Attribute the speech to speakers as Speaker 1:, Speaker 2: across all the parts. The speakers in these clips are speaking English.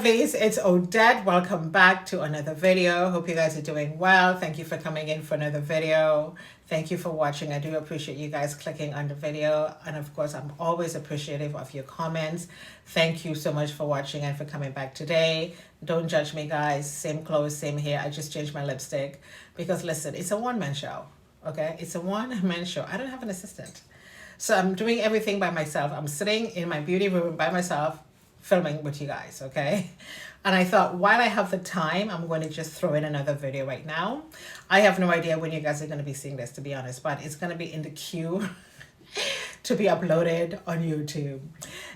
Speaker 1: lovelies, it's Odette. Welcome back to another video. Hope you guys are doing well. Thank you for coming in for another video. Thank you for watching. I do appreciate you guys clicking on the video, and of course I'm always appreciative of your comments. Thank you so much for watching and for coming back today. Don't judge me, guys. Same clothes, same hair. I just changed my lipstick because listen, it's a one-man show. Okay, it's a one-man show. I don't have an assistant, so I'm doing everything by myself. I'm sitting in my beauty room by myself filming with you guys. Okay, and I thought while I have the time, I'm going to just throw in another video right now. I have no idea when you guys are going to be seeing this, to be honest, but it's going to be in the queue to be uploaded on YouTube.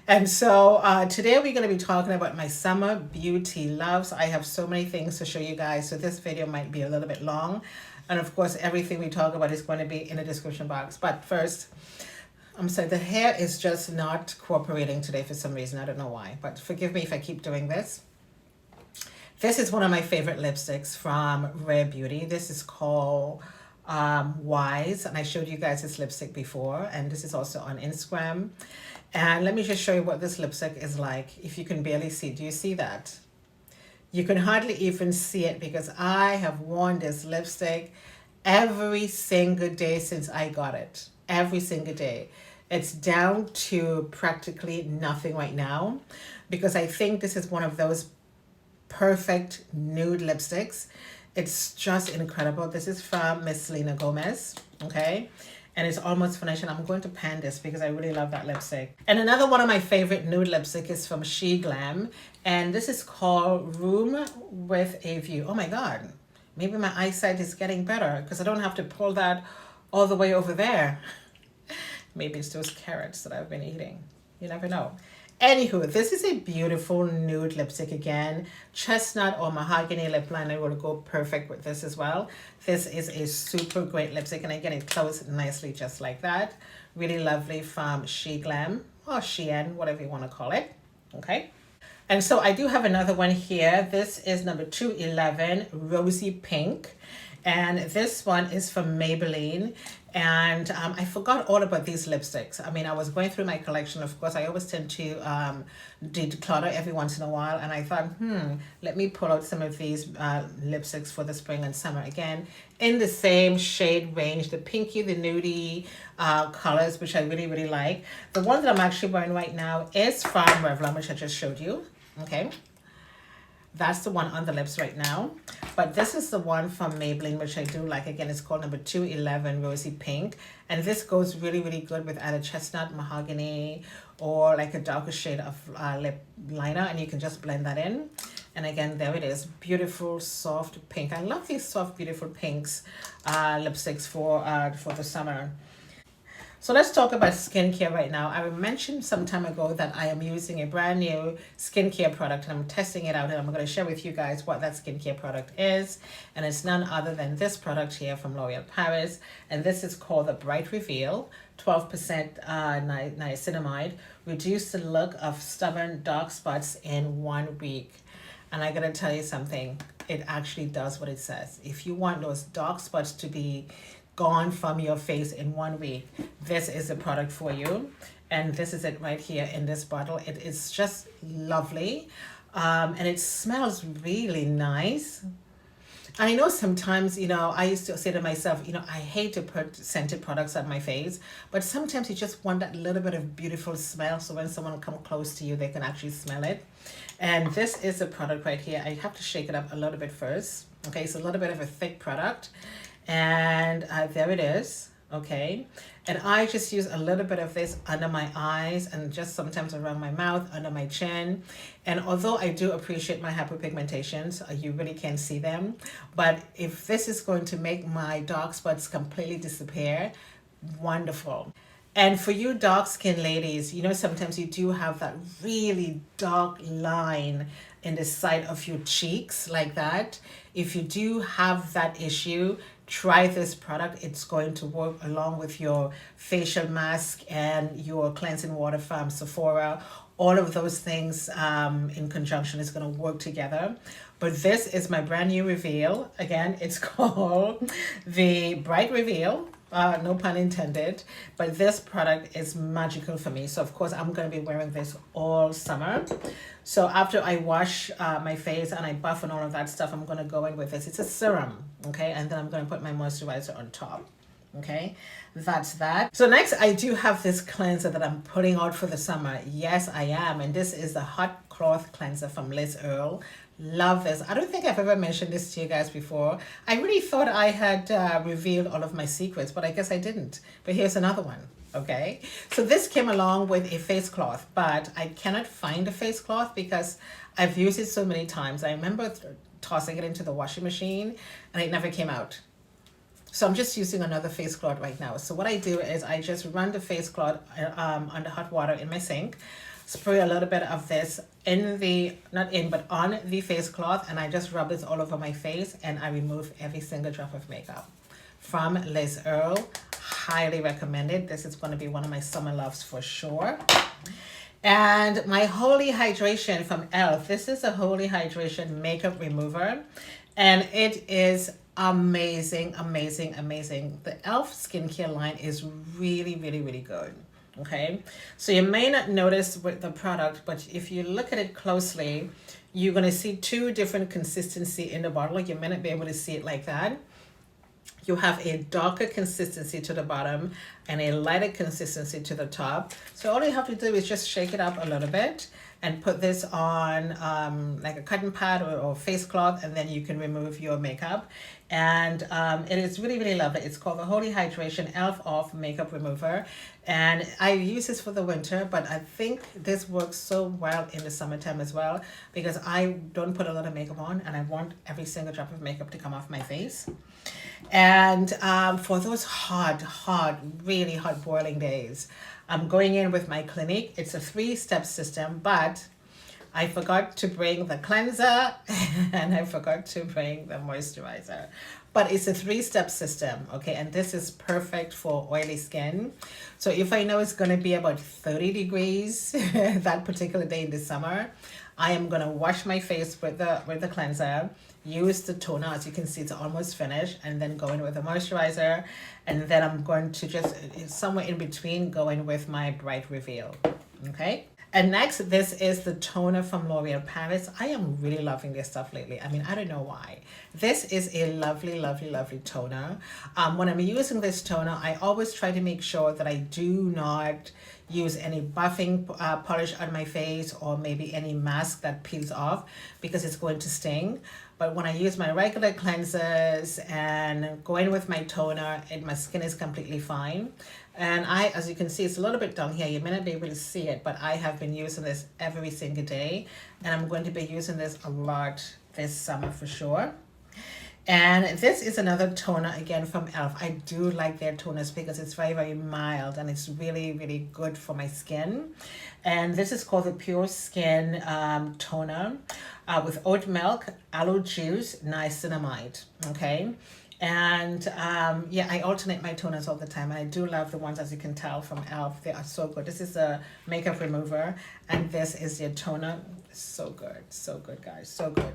Speaker 1: And so today we're going to be talking about my summer beauty loves. I have so many things to show you guys, so this video might be a little bit long, and of course everything we talk about is going to be in the description box. But first, I'm sorry, the hair is just not cooperating today for some reason. I don't know why, but forgive me if I keep doing this. This is one of my favorite lipsticks from Rare Beauty. This is called Wise, and I showed you guys this lipstick before, and this is also on Instagram. And let me just show you what this lipstick is like. If you can barely see, do you see that? You can hardly even see it because I have worn this lipstick every single day since I got it. Every single day. It's down to practically nothing right now because I think this is one of those perfect nude lipsticks. It's just incredible. This is from Miss Selena Gomez, okay? And it's almost finished, and I'm going to pan this because I really love that lipstick. And another one of my favorite nude lipstick is from She Glam, and this is called Room with a View. Oh my God, maybe my eyesight is getting better because I don't have to pull that all the way over there. Maybe it's those carrots that I've been eating. You never know. Anywho, this is a beautiful nude lipstick again. Chestnut or mahogany lip liner will go perfect with this as well. This is a super great lipstick, and again, it closes nicely just like that. Really lovely from She Glam or Shein, whatever you want to call it. Okay. And so I do have another one here. This is number 211, Rosy Pink. And this one is from Maybelline. And I forgot all about these lipsticks. I mean, I was going through my collection. Of course, I always tend to declutter every once in a while. And I thought, let me pull out some of these lipsticks for the spring and summer. Again, in the same shade range, the pinky, the nudie colors, which I really, really like. The one that I'm actually wearing right now is from Revlon, which I just showed you. Okay. That's the one on the lips right now. But this is the one from Maybelline, which I do like. Again, it's called number 211, Rosy Pink. And this goes really, really good with either chestnut, mahogany, or like a darker shade of lip liner. And you can just blend that in. And again, there it is. Beautiful, soft pink. I love these soft, beautiful pinks lipsticks for the summer. So let's talk about skincare right now. I mentioned some time ago that I am using a brand new skincare product, and I'm testing it out, and I'm going to share with you guys what that skincare product is. And it's none other than this product here from L'Oreal Paris. And this is called the Bright Reveal, 12% niacinamide, reduce the look of stubborn dark spots in 1 week. And I got to tell you something, it actually does what it says. If you want those dark spots to be gone from your face in 1 week, this is the product for you. And this is it right here in this bottle. It is just lovely, and it smells really nice. I know sometimes, you know, I used to say to myself, you know, I hate to put scented products on my face, but sometimes you just want that little bit of beautiful smell, so when someone comes close to you, they can actually smell it. And this is the product right here. I have to shake it up a little bit first. Okay, it's a little bit of a thick product. And there it is, okay? And I just use a little bit of this under my eyes and just sometimes around my mouth, under my chin. And although I do appreciate my hyperpigmentations, you really can't see them. But if this is going to make my dark spots completely disappear, wonderful. And for you dark skinned ladies, you know, sometimes you do have that really dark line in the side of your cheeks like that. If you do have that issue, try this product. It's going to work along with your facial mask and your cleansing water from Sephora. All of those things in conjunction is going to work together. But this is my brand new reveal. Again, it's called the Bright Reveal. no pun intended, but this product is magical for me. So of course I'm going to be wearing this all summer. So after I wash my face and I buff and all of that stuff, I'm going to go in with this. It's a serum, okay? And then I'm going to put my moisturizer on top. Okay, that's that. So next I do have this cleanser that I'm putting out for the summer. Yes, I am. And this is the hot cloth cleanser from Earl. Love this. I don't think I've ever mentioned this to you guys before. I really thought I had revealed all of my secrets, but I guess I didn't. But here's another one. Okay, so this came along with a face cloth, but I cannot find a face cloth because I've used it so many times. I remember tossing it into the washing machine and it never came out. So I'm just using another face cloth right now. So what I do is I just run the face cloth under hot water in my sink, spray a little bit of this in the, not in, but on the face cloth, and I just rub this all over my face and I remove every single drop of makeup. From Earl, highly recommended. This is going to be one of my summer loves for sure. And my Holy Hydration from e.l.f. This is a Holy Hydration makeup remover, and it is amazing, amazing, amazing. The e.l.f. skincare line is really, really, really good. Okay, so you may not notice with the product, but if you look at it closely, you're going to see two different consistency in the bottle. You may not be able to see it like that. You have a darker consistency to the bottom and a lighter consistency to the top. So all you have to do is just shake it up a little bit and put this on like a cotton pad or face cloth, and then you can remove your makeup. And it is really, really lovely. It's called the Holy Hydration e.l.f. Off Makeup Remover. And I use this for the winter, but I think this works so well in the summertime as well, because I don't put a lot of makeup on and I want every single drop of makeup to come off my face. And for those really hot boiling days, I'm going in with my Clinique. It's a 3-step system, but I forgot to bring the cleanser and I forgot to bring the moisturizer. But it's a 3-step system, okay? And this is perfect for oily skin. So if I know it's going to be about 30 degrees that particular day in the summer, I am going to wash my face with the cleanser, use the toner, as you can see it's almost finished, and then go in with the moisturizer, and then I'm going to just somewhere in between go in with my Bright Reveal. Okay, and next, this is the toner from L'Oreal Paris. I am really loving this stuff lately. I mean, I don't know why. This is a lovely, lovely, lovely toner. When I'm using this toner, I always try to make sure that I do not use any buffing polish on my face or maybe any mask that peels off, because it's going to sting. But when I use my regular cleansers and go in with my toner, my skin is completely fine. And as you can see, it's a little bit down here. You may not be able to see it, but I have been using this every single day. And I'm going to be using this a lot this summer for sure. And this is another toner, again, from e.l.f. I do like their toners because it's very, very mild and it's really, really good for my skin. And this is called the Pure Skin Toner with oat milk, aloe juice, niacinamide, okay? And yeah, I alternate my toners all the time. And I do love the ones, as you can tell, from e.l.f. They are so good. This is a makeup remover and this is your toner. So good, guys, so good.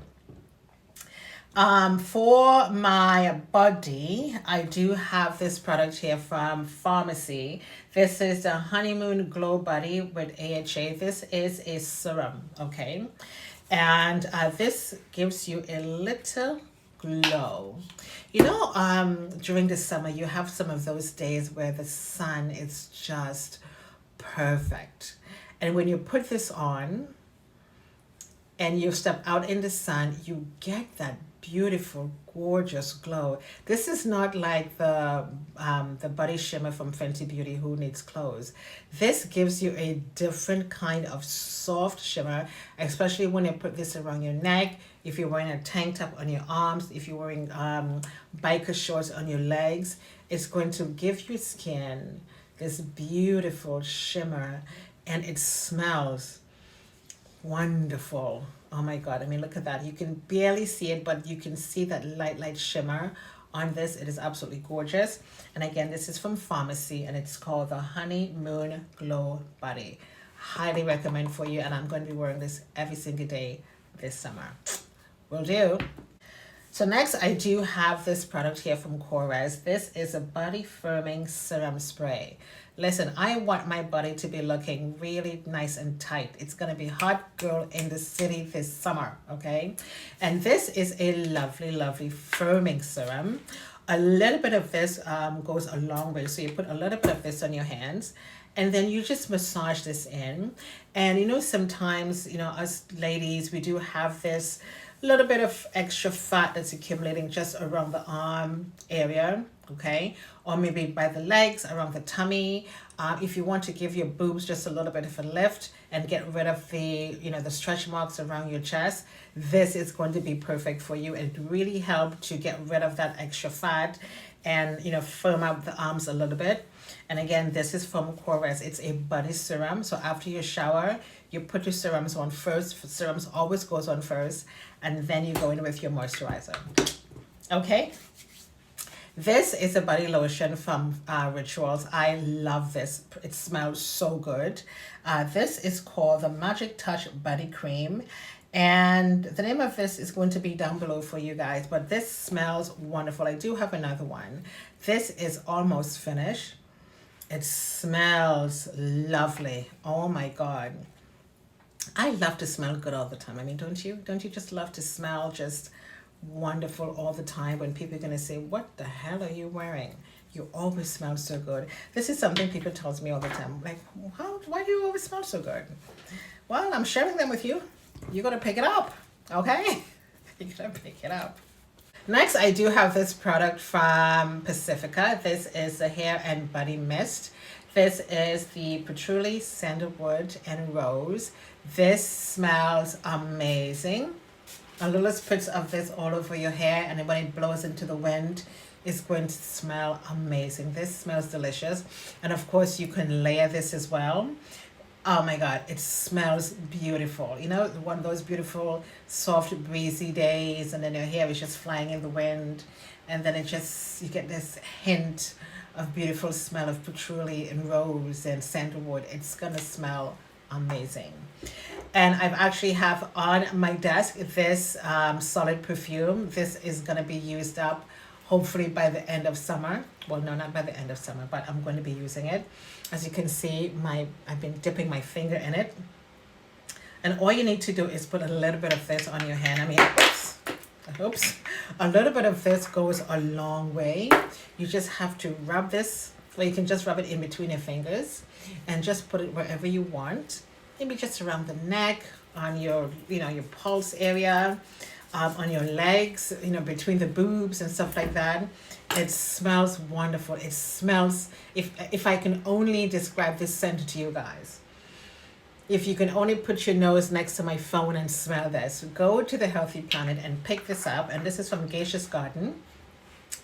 Speaker 1: For my body, I do have this product here from Farmacy. This is the Honeymoon Glow Body with AHA. This is a serum, okay? And this gives you a little glow. You know, during the summer, you have some of those days where the sun is just perfect. And when you put this on and you step out in the sun, you get that beautiful, gorgeous glow. This is not like the body shimmer from Fenty Beauty, Who Needs Clothes. This gives you a different kind of soft shimmer, especially when you put this around your neck, if you're wearing a tank top on your arms, if you're wearing biker shorts on your legs. It's going to give your skin this beautiful shimmer, and it smells wonderful. Oh my God, I mean, look at that. You can barely see it, but you can see that light shimmer on this. It is absolutely gorgeous. And again, this is from Farmacy and it's called the Honeymoon Glow Body. Highly recommend for you, and I'm going to be wearing this every single day this summer. Will do. So next I do have this product here from Korres. This is a body firming serum spray. Listen, I want my body to be looking really nice and tight. It's going to be hot girl in the city this summer, okay? And this is a lovely, lovely firming serum. A little bit of this goes a long way. So you put a little bit of this on your hands and then you just massage this in. And you know, sometimes, you know, us ladies, we do have this little bit of extra fat that's accumulating just around the arm area, okay, or maybe by the legs, around the tummy. If you want to give your boobs just a little bit of a lift and get rid of the, you know, the stretch marks around your chest, this is going to be perfect for you. It really helps to get rid of that extra fat and, you know, firm up the arms a little bit. And again, this is from Korres. It's a body serum. So after you shower, you put your serums on first. Serums always goes on first, and then you go in with your moisturizer. Okay. This is a body lotion from Rituals. I love this. It smells so good. This is called the Magic Touch Body Cream. And the name of this is going to be down below for you guys. But this smells wonderful. I do have another one. This is almost finished. It smells lovely. Oh my God. I love to smell good all the time. I mean, don't you? Don't you just love to smell just wonderful all the time when people are going to say, what the hell are you wearing? You always smell so good. This is something people tells me all the time. Like, why do you always smell so good? Well, I'm sharing them with you. You're going to pick it up, okay? You're going to pick it up. Next, I do have this product from Pacificia. This is the hair and body mist. This is the patchouli, sandalwood, and rose. This smells amazing. A little spritz of this all over your hair, and when it blows into the wind, it's going to smell amazing. This smells delicious. And of course, you can layer this as well. Oh my God, it smells beautiful. You know, one of those beautiful, soft, breezy days, and then your hair is just flying in the wind. And then it just, you get this hint of beautiful smell of patchouli and rose and sandalwood. It's gonna smell amazing. And I've actually have on my desk this solid perfume. This is gonna be used up hopefully by the end of summer. Well, no, not by the end of summer, but I'm going to be using it. As you can see, I've been dipping my finger in it. And all you need to do is put a little bit of this on your hand. I mean, oops. A little bit of this goes a long way. You just have to rub this, or you can just rub it in between your fingers and just put it wherever you want. Maybe just around the neck, on your, you know, your pulse area, on your legs, you know, between the boobs and stuff like that. It smells wonderful. It smells, if I can only describe this scent to you guys, if you can only put your nose next to my phone and smell this, go to the Healthy Planet and pick this up. And this is from Ganesha's Garden.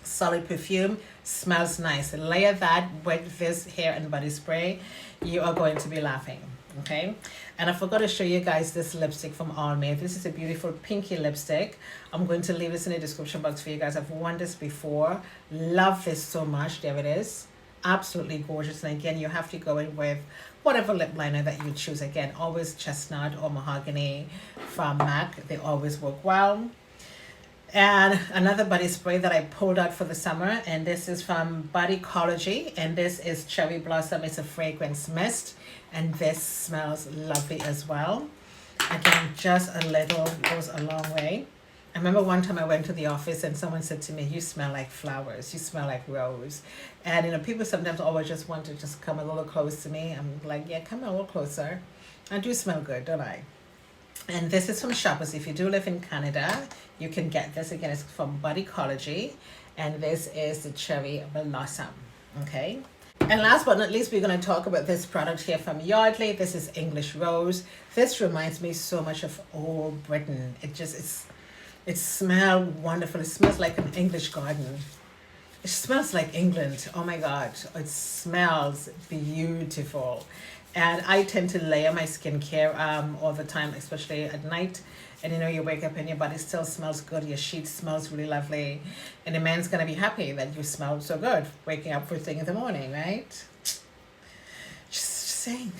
Speaker 1: Solid perfume, smells nice. Layer that with this hair and body spray. You are going to be laughing. Okay, and I forgot to show you guys this lipstick from Almay. This is a beautiful pinky lipstick. I'm going to leave this in the description box for you guys. I've worn this before. Love this so much. There it is. Absolutely gorgeous. And again, you have to go in with whatever lip liner that you choose. Again, always chestnut or mahogany from MAC. They always work well. And another body spray that I pulled out for the summer, and this is from Bodycology, and this is Cherry Blossom. It's a fragrance mist, and this smells lovely as well. Again, just a little goes a long way. I remember one time I went to the office and someone said to me, you smell like flowers, you smell like rose. And you know, people sometimes always just want to just come a little close to me. I'm like, yeah, come a little closer. I do smell good, don't I? And this is from Shoppers. If you do live in Canada, you can get this. Again, it's from Bodycology. And this is the Cherry Blossom. Okay. And last but not least, we're going to talk about this product here from Yardy. This is English Rose. This reminds me so much of old Britain. It smells wonderful. It smells like an English garden. It smells like England. Oh my God. It smells beautiful. And I tend to layer my skincare all the time, especially at night. And you know, you wake up and your body still smells good. Your sheet smells really lovely. And the man's going to be happy that you smell so good waking up first thing in the morning, right? Just saying.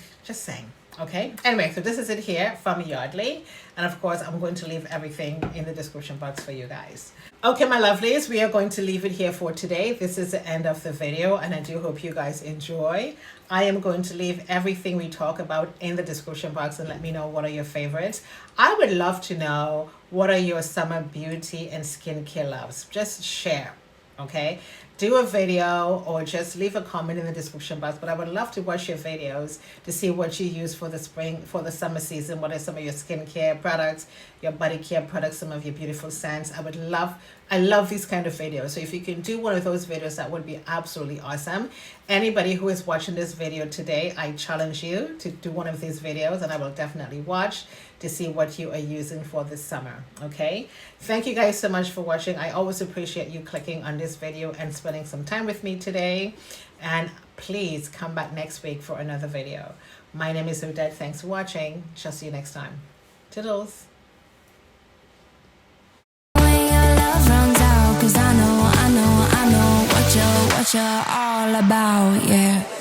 Speaker 1: Okay, anyway, so this is it here from Yardy, and of course I'm going to leave everything in the description box for you guys. Okay, my lovelies, we are going to leave it here for today. This is the end of the video, and I do hope you guys enjoy. I am going to leave everything we talk about in the description box, and let me know what are your favorites. I would love to know what are your summer beauty and skincare loves. Just share. Okay, do a video or just leave a comment in the description box, but I would love to watch your videos to see what you use for the spring, for the summer season. What are some of your skincare products, your body care products, some of your beautiful scents. I love these kind of videos. So if you can do one of those videos, that would be absolutely awesome. Anybody who is watching this video today, I challenge you to do one of these videos, and I will definitely watch to see what you are using for this summer. Okay, thank you guys so much for watching. I always appreciate you clicking on this video and spending some time with me today, and please come back next week for another video. My name is Odette. Thanks for watching. Shall see you next time. Toodles.
Speaker 2: Cause I know what you're all about, yeah.